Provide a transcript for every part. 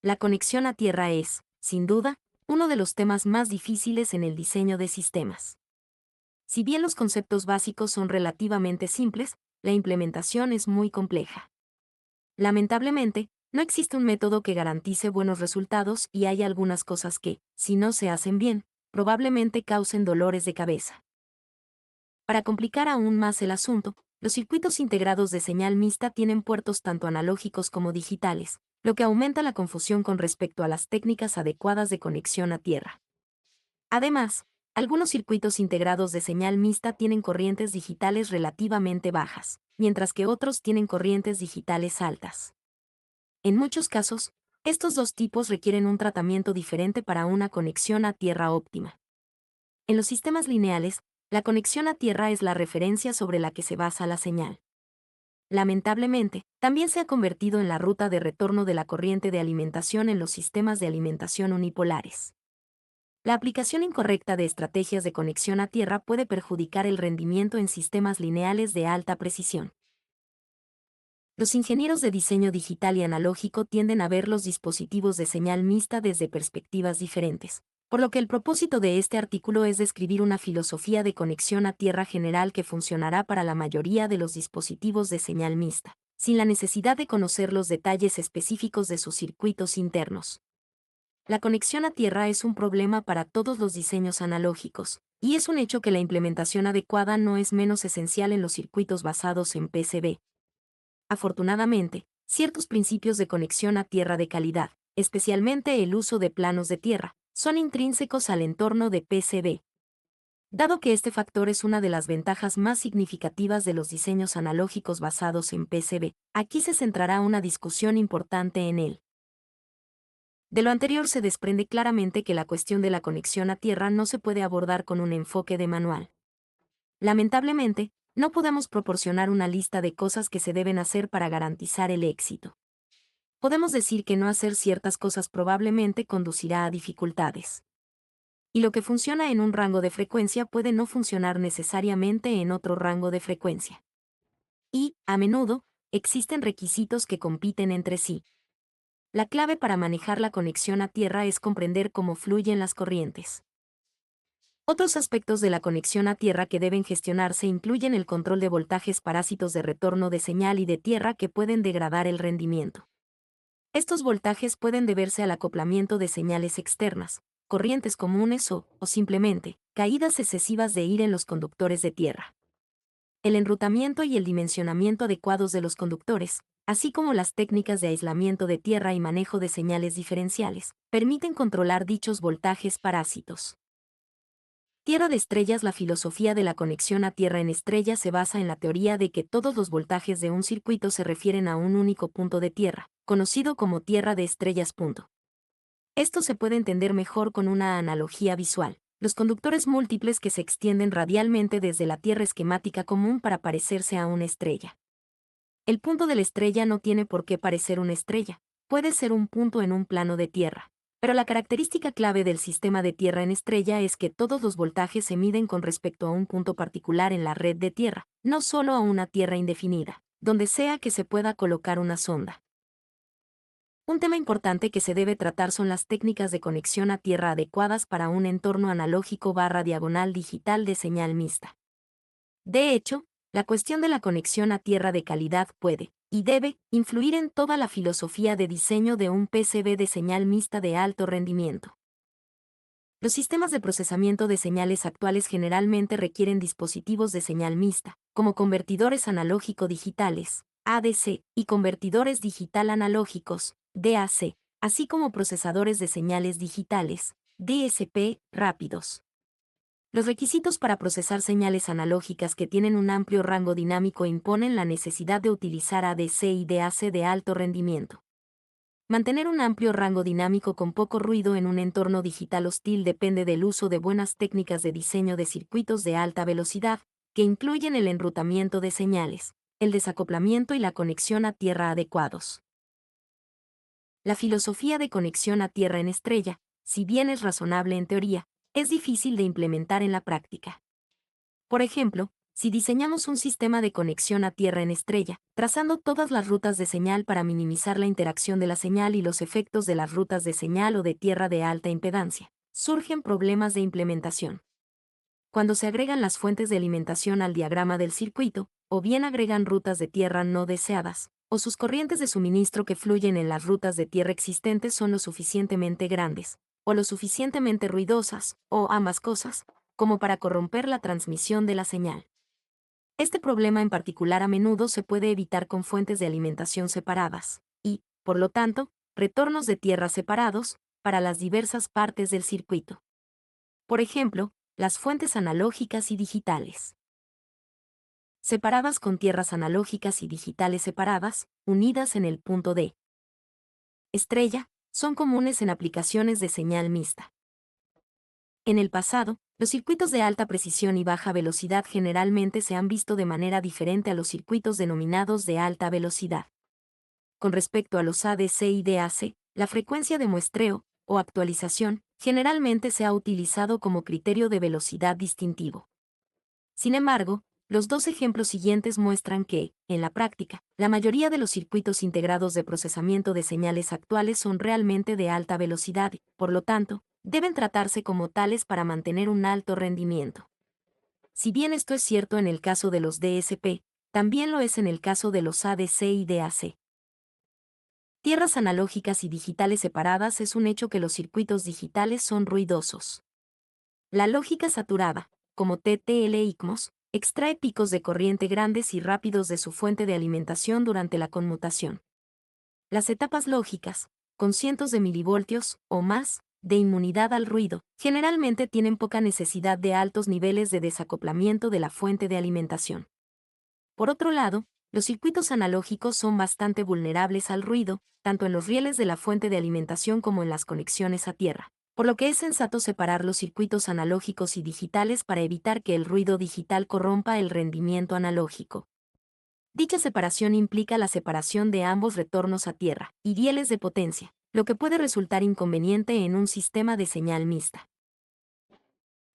La conexión a tierra es, sin duda, uno de los temas más difíciles en el diseño de sistemas. Si bien los conceptos básicos son relativamente simples, la implementación es muy compleja. Lamentablemente, no existe un método que garantice buenos resultados y hay algunas cosas que, si no se hacen bien, probablemente causen dolores de cabeza. Para complicar aún más el asunto, los circuitos integrados de señal mixta tienen puertos tanto analógicos como digitales, lo que aumenta la confusión con respecto a las técnicas adecuadas de conexión a tierra. Además, algunos circuitos integrados de señal mixta tienen corrientes digitales relativamente bajas, mientras que otros tienen corrientes digitales altas. En muchos casos, estos dos tipos requieren un tratamiento diferente para una conexión a tierra óptima. En los sistemas lineales, la conexión a tierra es la referencia sobre la que se basa la señal. Lamentablemente, también se ha convertido en la ruta de retorno de la corriente de alimentación en los sistemas de alimentación unipolares. La aplicación incorrecta de estrategias de conexión a tierra puede perjudicar el rendimiento en sistemas lineales de alta precisión. Los ingenieros de diseño digital y analógico tienden a ver los dispositivos de señal mixta desde perspectivas diferentes, por lo que el propósito de este artículo es describir una filosofía de conexión a tierra general que funcionará para la mayoría de los dispositivos de señal mixta, sin la necesidad de conocer los detalles específicos de sus circuitos internos. La conexión a tierra es un problema para todos los diseños analógicos, y es un hecho que la implementación adecuada no es menos esencial en los circuitos basados en PCB. Afortunadamente, ciertos principios de conexión a tierra de calidad, especialmente el uso de planos de tierra, son intrínsecos al entorno de PCB. Dado que este factor es una de las ventajas más significativas de los diseños analógicos basados en PCB, aquí se centrará una discusión importante en él. De lo anterior se desprende claramente que la cuestión de la conexión a tierra no se puede abordar con un enfoque de manual. Lamentablemente, no podemos proporcionar una lista de cosas que se deben hacer para garantizar el éxito. Podemos decir que no hacer ciertas cosas probablemente conducirá a dificultades. Y lo que funciona en un rango de frecuencia puede no funcionar necesariamente en otro rango de frecuencia. Y, a menudo, existen requisitos que compiten entre sí. La clave para manejar la conexión a tierra es comprender cómo fluyen las corrientes. Otros aspectos de la conexión a tierra que deben gestionarse incluyen el control de voltajes parásitos de retorno de señal y de tierra que pueden degradar el rendimiento. Estos voltajes pueden deberse al acoplamiento de señales externas, corrientes comunes o simplemente, caídas excesivas de aire en los conductores de tierra. El enrutamiento y el dimensionamiento adecuados de los conductores, así como las técnicas de aislamiento de tierra y manejo de señales diferenciales, permiten controlar dichos voltajes parásitos. Tierra de estrellas. La filosofía de la conexión a tierra en estrella se basa en la teoría de que todos los voltajes de un circuito se refieren a un único punto de tierra, conocido como tierra de estrellas. Esto se puede entender mejor con una analogía visual: los conductores múltiples que se extienden radialmente desde la tierra esquemática común para parecerse a una estrella. El punto de la estrella no tiene por qué parecer una estrella, puede ser un punto en un plano de tierra. Pero la característica clave del sistema de tierra en estrella es que todos los voltajes se miden con respecto a un punto particular en la red de tierra, no solo a una tierra indefinida, donde sea que se pueda colocar una sonda. Un tema importante que se debe tratar son las técnicas de conexión a tierra adecuadas para un entorno analógico/diagonal digital de señal mixta. De hecho, la cuestión de la conexión a tierra de calidad puede, y debe, influir en toda la filosofía de diseño de un PCB de señal mixta de alto rendimiento. Los sistemas de procesamiento de señales actuales generalmente requieren dispositivos de señal mixta, como convertidores analógico-digitales, ADC, y convertidores digital-analógicos, DAC, así como procesadores de señales digitales, DSP, rápidos. Los requisitos para procesar señales analógicas que tienen un amplio rango dinámico imponen la necesidad de utilizar ADC y DAC de alto rendimiento. Mantener un amplio rango dinámico con poco ruido en un entorno digital hostil depende del uso de buenas técnicas de diseño de circuitos de alta velocidad, que incluyen el enrutamiento de señales, el desacoplamiento y la conexión a tierra adecuados. La filosofía de conexión a tierra en estrella, si bien es razonable en teoría, es difícil de implementar en la práctica. Por ejemplo, Si diseñamos un sistema de conexión a tierra en estrella, trazando todas las rutas de señal para minimizar la interacción de la señal y los efectos de las rutas de señal o de tierra de alta impedancia, surgen problemas de implementación. Cuando se agregan las fuentes de alimentación al diagrama del circuito, o bien agregan rutas de tierra no deseadas, o sus corrientes de suministro que fluyen en las rutas de tierra existentes son lo suficientemente grandes, o lo suficientemente ruidosas, o ambas cosas, como para corromper la transmisión de la señal. Este problema en particular a menudo se puede evitar con fuentes de alimentación separadas, y, por lo tanto, retornos de tierra separados, para las diversas partes del circuito. Por ejemplo, las fuentes analógicas y digitales. Separadas con tierras analógicas y digitales separadas, unidas en el punto de estrella, son comunes en aplicaciones de señal mixta. En el pasado, los circuitos de alta precisión y baja velocidad generalmente se han visto de manera diferente a los circuitos denominados de alta velocidad. Con respecto a los ADC y DAC, la frecuencia de muestreo, o actualización, generalmente se ha utilizado como criterio de velocidad distintivo. Sin embargo, los dos ejemplos siguientes muestran que, en la práctica, la mayoría de los circuitos integrados de procesamiento de señales actuales son realmente de alta velocidad y, por lo tanto, deben tratarse como tales para mantener un alto rendimiento. Si bien esto es cierto en el caso de los DSP, también lo es en el caso de los ADC y DAC. Tierras analógicas y digitales separadas es un hecho que los circuitos digitales son ruidosos. La lógica saturada, como TTL-ICMOS, extrae picos de corriente grandes y rápidos de su fuente de alimentación durante la conmutación. Las etapas lógicas, con cientos de milivoltios, o más, de inmunidad al ruido, generalmente tienen poca necesidad de altos niveles de desacoplamiento de la fuente de alimentación. Por otro lado, los circuitos analógicos son bastante vulnerables al ruido, tanto en los rieles de la fuente de alimentación como en las conexiones a tierra, por lo que es sensato separar los circuitos analógicos y digitales para evitar que el ruido digital corrompa el rendimiento analógico. Dicha separación implica la separación de ambos retornos a tierra y rieles de potencia, lo que puede resultar inconveniente en un sistema de señal mixta.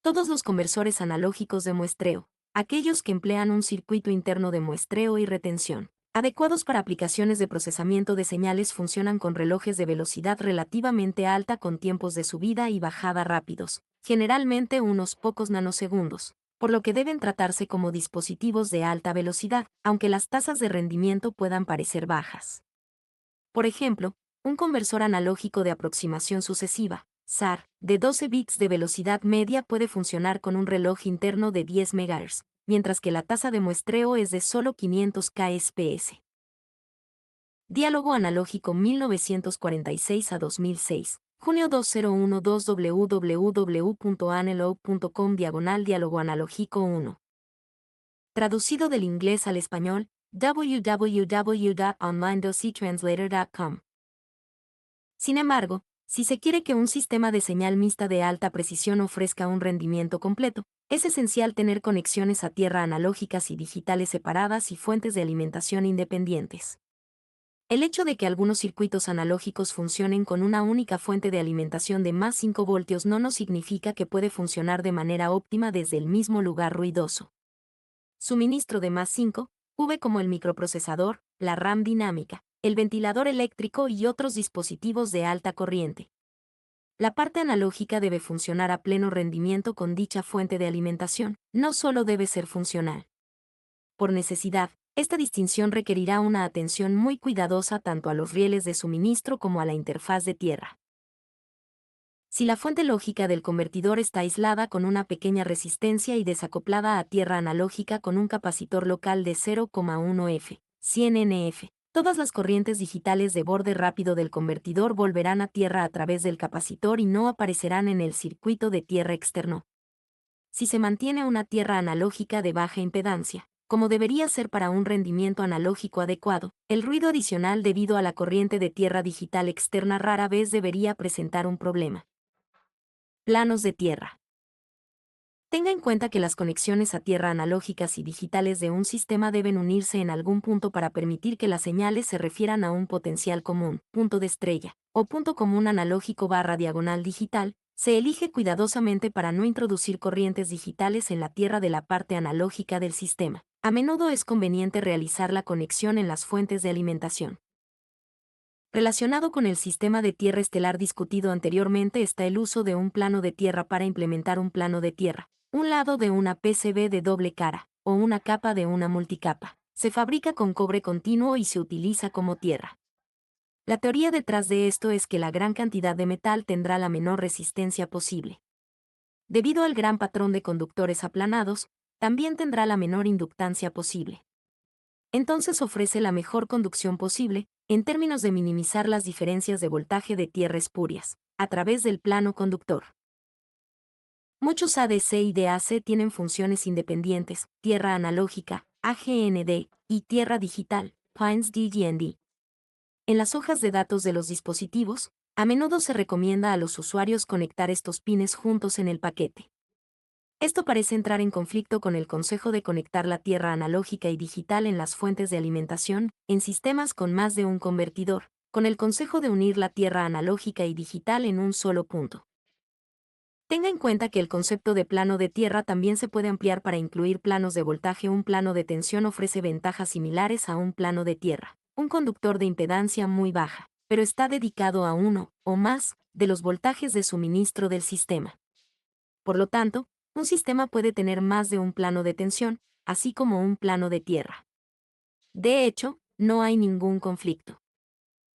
Todos los conversores analógicos de muestreo, aquellos que emplean un circuito interno de muestreo y retención, adecuados para aplicaciones de procesamiento de señales, funcionan con relojes de velocidad relativamente alta con tiempos de subida y bajada rápidos, generalmente unos pocos nanosegundos, por lo que deben tratarse como dispositivos de alta velocidad, aunque las tasas de rendimiento puedan parecer bajas. Por ejemplo, un conversor analógico de aproximación sucesiva, SAR, de 12 bits de velocidad media puede funcionar con un reloj interno de 10 MHz, mientras que la tasa de muestreo es de solo 500 kbps. Diálogo analógico 1946 a 2006, junio 2012 www.anelo.com/diálogo analógico 1. Traducido del inglés al español, www.onlinedoctranslator.com. Sin embargo, si se quiere que un sistema de señal mixta de alta precisión ofrezca un rendimiento completo, es esencial tener conexiones a tierra analógicas y digitales separadas y fuentes de alimentación independientes. El hecho de que algunos circuitos analógicos funcionen con una única fuente de alimentación de más 5 voltios no significa que puede funcionar de manera óptima desde el mismo lugar ruidoso. Suministro de más 5, V como el microprocesador, la RAM dinámica, el ventilador eléctrico y otros dispositivos de alta corriente. La parte analógica debe funcionar a pleno rendimiento con dicha fuente de alimentación, no solo debe ser funcional. Por necesidad, esta distinción requerirá una atención muy cuidadosa tanto a los rieles de suministro como a la interfaz de tierra. Si la fuente lógica del convertidor está aislada con una pequeña resistencia y desacoplada a tierra analógica con un capacitor local de 0,1 F, 100 NF, todas las corrientes digitales de borde rápido del convertidor volverán a tierra a través del capacitor y no aparecerán en el circuito de tierra externo. Si se mantiene una tierra analógica de baja impedancia, como debería ser para un rendimiento analógico adecuado, el ruido adicional debido a la corriente de tierra digital externa rara vez debería presentar un problema. Planos de tierra. Tenga en cuenta que las conexiones a tierra analógicas y digitales de un sistema deben unirse en algún punto para permitir que las señales se refieran a un potencial común, punto de estrella, o punto común analógico/diagonal digital, Se elige cuidadosamente para no introducir corrientes digitales en la tierra de la parte analógica del sistema. A menudo es conveniente realizar la conexión en las fuentes de alimentación. Relacionado con el sistema de tierra estelar discutido anteriormente está el uso de un plano de tierra para implementar un plano de tierra, un lado de una PCB de doble cara, o una capa de una multicapa. Se fabrica con cobre continuo y se utiliza como tierra. La teoría detrás de esto es que la gran cantidad de metal tendrá la menor resistencia posible. Debido al gran patrón de conductores aplanados, también tendrá la menor inductancia posible. Entonces ofrece la mejor conducción posible, en términos de minimizar las diferencias de voltaje de tierra espurias, a través del plano conductor. Muchos ADC y DAC tienen funciones independientes, tierra analógica, AGND, y tierra digital, Pines DGND. En las hojas de datos de los dispositivos, a menudo se recomienda a los usuarios conectar estos pines juntos en el paquete. Esto parece entrar en conflicto con el consejo de conectar la tierra analógica y digital en las fuentes de alimentación, en sistemas con más de un convertidor, con el consejo de unir la tierra analógica y digital en un solo punto. Tenga en cuenta que el concepto de plano de tierra también se puede ampliar para incluir planos de voltaje. Un plano de tensión ofrece ventajas similares a un plano de tierra, un conductor de impedancia muy baja, pero está dedicado a uno, o más, de los voltajes de suministro del sistema. Por lo tanto, un sistema puede tener más de un plano de tensión, así como un plano de tierra. De hecho, no hay ningún conflicto.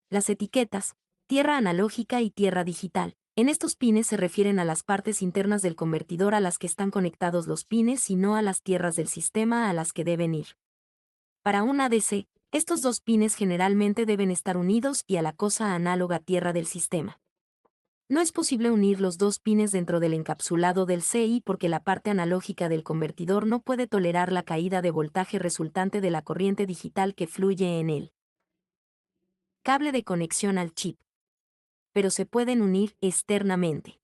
Las etiquetas, tierra analógica y tierra digital, en estos pines se refieren a las partes internas del convertidor a las que están conectados los pines y no a las tierras del sistema a las que deben ir. Para un ADC, estos dos pines generalmente deben estar unidos y a la cosa análoga tierra del sistema. No es posible unir los dos pines dentro del encapsulado del CI porque la parte analógica del convertidor no puede tolerar la caída de voltaje resultante de la corriente digital que fluye en él. Cable de conexión al chip. Pero se pueden unir externamente.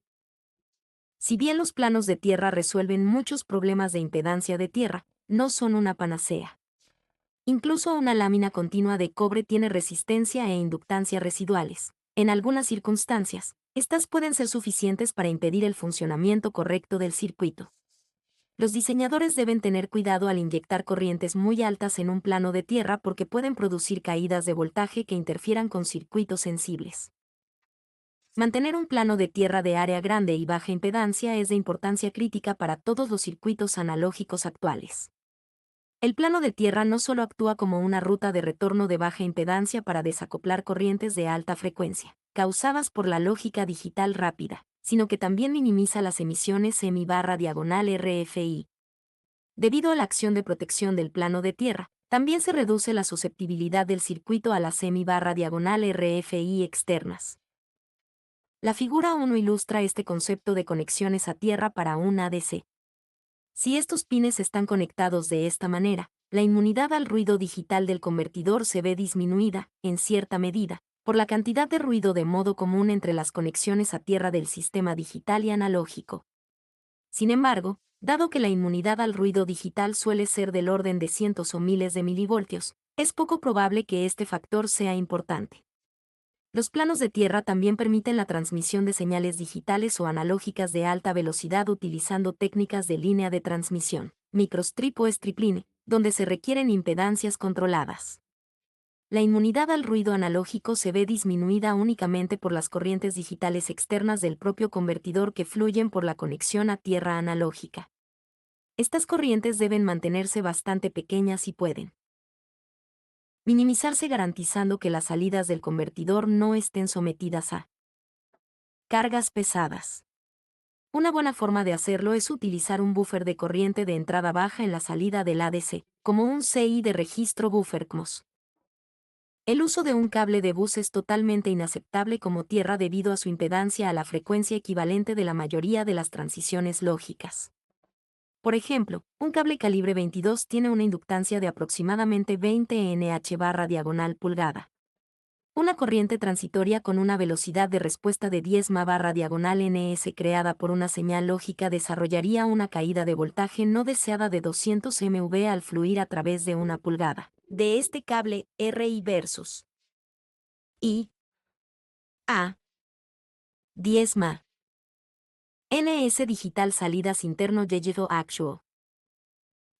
Si bien los planos de tierra resuelven muchos problemas de impedancia de tierra, no son una panacea. Incluso una lámina continua de cobre tiene resistencia e inductancia residuales. En algunas circunstancias, estas pueden ser suficientes para impedir el funcionamiento correcto del circuito. Los diseñadores deben tener cuidado al inyectar corrientes muy altas en un plano de tierra porque pueden producir caídas de voltaje que interfieran con circuitos sensibles. Mantener un plano de tierra de área grande y baja impedancia es de importancia crítica para todos los circuitos analógicos actuales. El plano de tierra no solo actúa como una ruta de retorno de baja impedancia para desacoplar corrientes de alta frecuencia, causadas por la lógica digital rápida, sino que también minimiza las emisiones semi-diagonal RFI. Debido a la acción de protección del plano de tierra, también se reduce la susceptibilidad del circuito a las semi-diagonal RFI externas. La figura 1 ilustra este concepto de conexiones a tierra para un ADC. Si estos pines están conectados de esta manera, la inmunidad al ruido digital del convertidor se ve disminuida, en cierta medida, por la cantidad de ruido de modo común entre las conexiones a tierra del sistema digital y analógico. Sin embargo, dado que la inmunidad al ruido digital suele ser del orden de cientos o miles de milivoltios, es poco probable que este factor sea importante. Los planos de tierra también permiten la transmisión de señales digitales o analógicas de alta velocidad utilizando técnicas de línea de transmisión, microstrip o stripline, donde se requieren impedancias controladas. La inmunidad al ruido analógico se ve disminuida únicamente por las corrientes digitales externas del propio convertidor que fluyen por la conexión a tierra analógica. Estas corrientes deben mantenerse bastante pequeñas si pueden minimizarse garantizando que las salidas del convertidor no estén sometidas a cargas pesadas. Una buena forma de hacerlo es utilizar un buffer de corriente de entrada baja en la salida del ADC, como un CI de registro buffer CMOS. El uso de un cable de bus es totalmente inaceptable como tierra debido a su impedancia a la frecuencia equivalente de la mayoría de las transiciones lógicas. Por ejemplo, un cable calibre 22 tiene una inductancia de aproximadamente 20 Nh/diagonal pulgada. Una corriente transitoria con una velocidad de respuesta de 10 mA/diagonal ns creada por una señal lógica desarrollaría una caída de voltaje no deseada de 200 mV al fluir a través de una pulgada. De este cable RI versus I a 10 mA. NS digital salidas interno digital actual.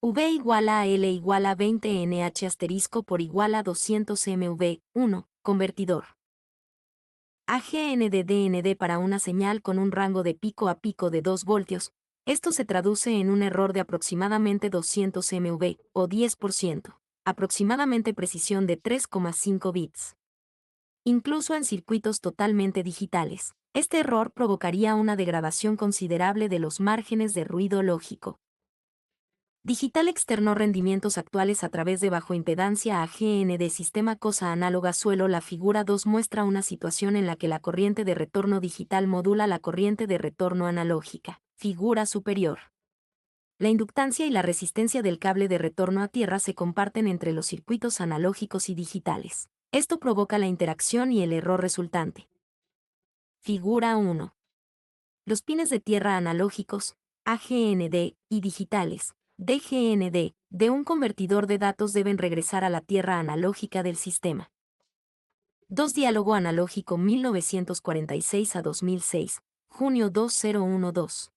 V igual a L igual a 20 NH asterisco por igual a 200 MV, 1, convertidor. AGND-DND para una señal con un rango de pico a pico de 2 voltios. Esto se traduce en un error de aproximadamente 200 MV, o 10%, aproximadamente precisión de 3,5 bits. Incluso en circuitos totalmente digitales, este error provocaría una degradación considerable de los márgenes de ruido lógico. Digital externo rendimientos actuales a través de bajo impedancia AGN de sistema cosa análoga suelo. La figura 2 muestra una situación en la que la corriente de retorno digital modula la corriente de retorno analógica. Figura superior. La inductancia y la resistencia del cable de retorno a tierra se comparten entre los circuitos analógicos y digitales. Esto provoca la interacción y el error resultante. Figura 1. Los pines de tierra analógicos, AGND, y digitales, DGND, de un convertidor de datos deben regresar a la tierra analógica del sistema. 2 Diálogo analógico 1946 a 2006, junio 2012.